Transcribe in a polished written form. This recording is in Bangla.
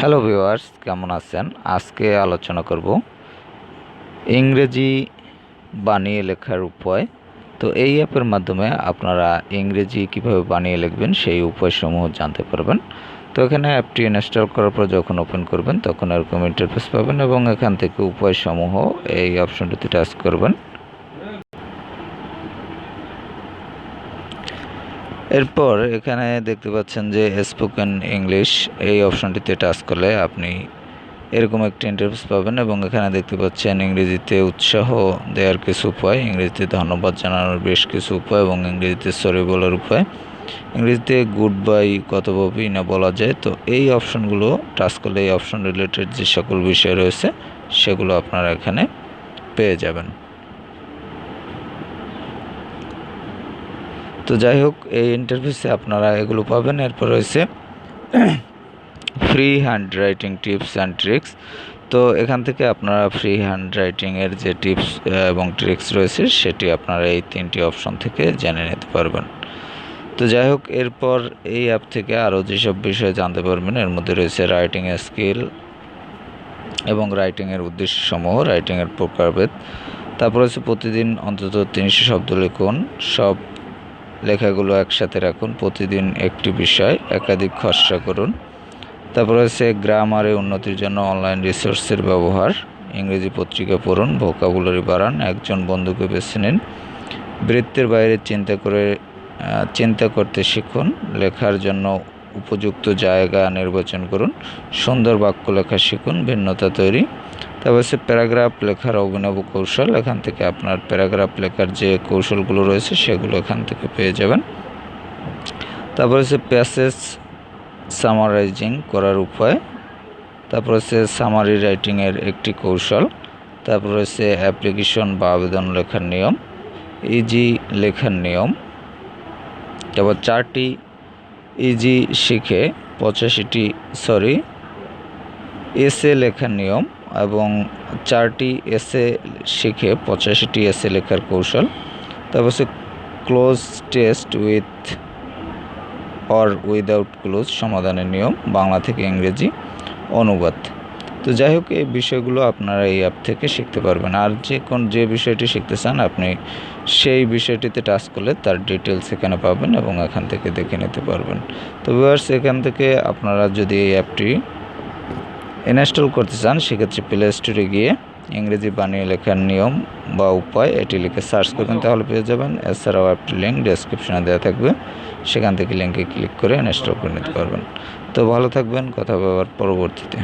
হ্যালো ভিউয়ার্স, কেমন আছেন? আজকে আলোচনা করব ইংরেজি বানিয়ে লেখার উপায়। তো এই অ্যাপের মাধ্যমে আপনারা ইংরেজি কিভাবে বানিয়ে লিখবেন সেই উপায়সমূহ জানতে পারবেন। তো এখানে অ্যাপটি ইনস্টল করার পর যখন ওপেন করবেন তখন এরকম ইন্টারফেস পাবেন এবং এখান থেকে উপায়সমূহ এই অপশনটিতে টাচ করবেন। এরপর এখানে দেখতে পাচ্ছেন যে স্পোকেন ইংলিশ, এই অপশনটিতে টাচ করলে আপনি এরকম একটি ইন্টারফেস পাবেন এবং এখানে দেখতে পাচ্ছেন ইংরেজিতে উৎসাহ দেওয়ার কিছু উপায়, ইংরেজিতে ধন্যবাদ জানানোর বেশ কিছু উপায় এবং ইংরেজিতে সরি বলার উপায়, ইংরেজিতে গুড বাই কতভাবে না বলা যায়। তো এই অপশনগুলো টাচ করলে এই অপশন রিলেটেড যে সকল বিষয় রয়েছে সেগুলো আপনারা এখানে পেয়ে যাবেন। তো যাই হোক, এই ইন্টারফেসে আপনারা এগুলো পাবেন। এরপর রয়েছে free hand writing tips and tricks. তো এখান থেকে আপনারা ফ্রি হ্যান্ড রাইটিংয়ের যে টিপস এবং ট্রিক্স রয়েছে সেটি আপনারা এই তিনটি অপশন থেকে জেনে নিতে পারবেন। তো যাই হোক, এরপর এই অ্যাপ থেকে আরও যেসব বিষয়ে জানতে পারবেন এর মধ্যে রয়েছে রাইটিং স্কিল এবং রাইটিংয়ের উদ্দেশ্যসমূহ, রাইটিংয়ের প্রকারভেদ। তারপর হচ্ছে প্রতিদিন অন্তত 300 শব্দ লিখুন, সব লেখাগুলো একসাথে রাখুন, প্রতিদিন একটি বিষয়, একাধিক খসড়া করুন। তারপর হচ্ছে গ্রামারে উন্নতির জন্য অনলাইন রিসোর্সের ব্যবহার, ইংরেজি পত্রিকা পড়ুন, ভোকাবুলারি বাড়ান, একজন বন্ধুকে বেছে নিন, বৃত্তের বাইরে চিন্তা করতে শিখুন, লেখার জন্য উপযুক্ত জায়গা নির্বাচন করুন, সুন্দর বাক্য লেখা শিখুন, ভিন্নতা তৈরি। তারপর হচ্ছে প্যারাগ্রাফ লেখার অভিনব কৌশল, এখান থেকে আপনার প্যারাগ্রাফ লেখার যে কৌশলগুলো রয়েছে সেগুলো এখান থেকে পেয়ে যাবেন। তারপর হচ্ছে প্যাসেজ সামারাইজিং করার উপায়, তারপর হচ্ছে সামারি রাইটিংয়ের একটি কৌশল, তারপর হচ্ছে অ্যাপ্লিকেশন বা আবেদন লেখার নিয়ম, ইজি লেখার নিয়ম, তারপর 4টি ইজি শিখে 85টি এসে লেখার নিয়ম এবং 4টি এসে শিখে 85টি এসে লেখার কৌশল, তারপর হচ্ছে cloze test with or without close সমাধানের নিয়ম, বাংলা থেকে ইংরেজি অনুবাদ। তো যাই হোক, এই বিষয়গুলো আপনারা এই অ্যাপ থেকে শিখতে পারবেন। আর যে বিষয়টি শিখতে চান আপনি সেই বিষয়টিতে টাচ করলে তার ডিটেলস এখানে পাবেন এবং এখান থেকে দেখে নিতে পারবেন। তো ভিউয়ার্স, এখান থেকে আপনারা যদি এই অ্যাপটি ইনস্টল করতে চান সেক্ষেত্রে প্লে স্টোরে গিয়ে ইংরেজি বানিয়ে লেখার নিয়ম বা উপায় এটি লিখে সার্চ করবেন, তাহলে পেয়ে যাবেন। এছাড়াও অ্যাপটির লিঙ্ক ডেসক্রিপশনে দেওয়া থাকবে, সেখান থেকে লিঙ্কে ক্লিক করে ইনস্টল করে নিতে পারবেন। তো ভালো থাকবেন, কথা বলার পরবর্তীতে।